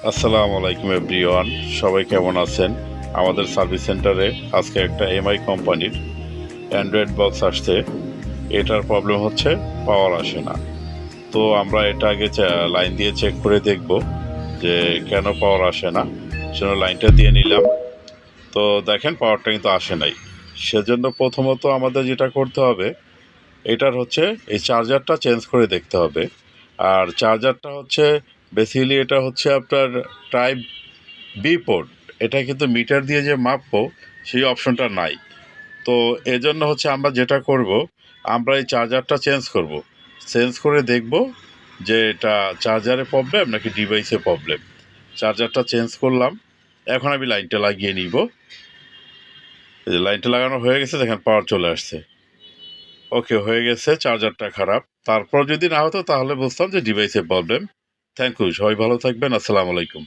আসসালামু আলাইকুম এভরিওয়ান, সবাই কেমন আছেন? আমাদের সার্ভিস সেন্টারে আজকে একটা এমআই কোম্পানির অ্যান্ড্রয়েড বক্স আসছে। এটার প্রবলেম হচ্ছে পাওয়ার আসে না। তো আমরা এটা আগে লাইন দিয়ে চেক করে দেখব যে কেন পাওয়ার আসে না। সেজন্য লাইনটা দিয়ে নিলাম। তো দেখেন পাওয়ারটা কিন্তু আসে নাই। সেজন্য প্রথমত আমাদের যেটা করতে হবে, এটার হচ্ছে এই চার্জারটা চেঞ্জ করে দেখতে হবে। আর চার্জারটা হচ্ছে বেসিক্যালি এটা হচ্ছে আপনার টাইপ বি পোর্ট। এটা কিন্তু মিটার দিয়ে যে মাপবো সেই অপশনটা নাই। তো এজন্য হচ্ছে আমরা যেটা করব, আমরা এই চার্জারটা চেঞ্জ করে দেখব যে এটা চার্জারে প্রবলেম নাকি ডিভাইসে প্রবলেম। চার্জারটা চেঞ্জ করলাম, এখন আমি লাইনটা লাগিয়ে নিব। এই যে লাইনটা লাগানো হয়ে গেছে, দেখেন পাওয়ার চলে আসছে। ওকে, হয়ে গেছে। চার্জারটা খারাপ, তারপর যদি না হতো তাহলে বুঝতাম যে ডিভাইসে প্রবলেম। থ্যাংক ইউ, সবাই ভালো থাকবেন। আসসালামু আলাইকুম।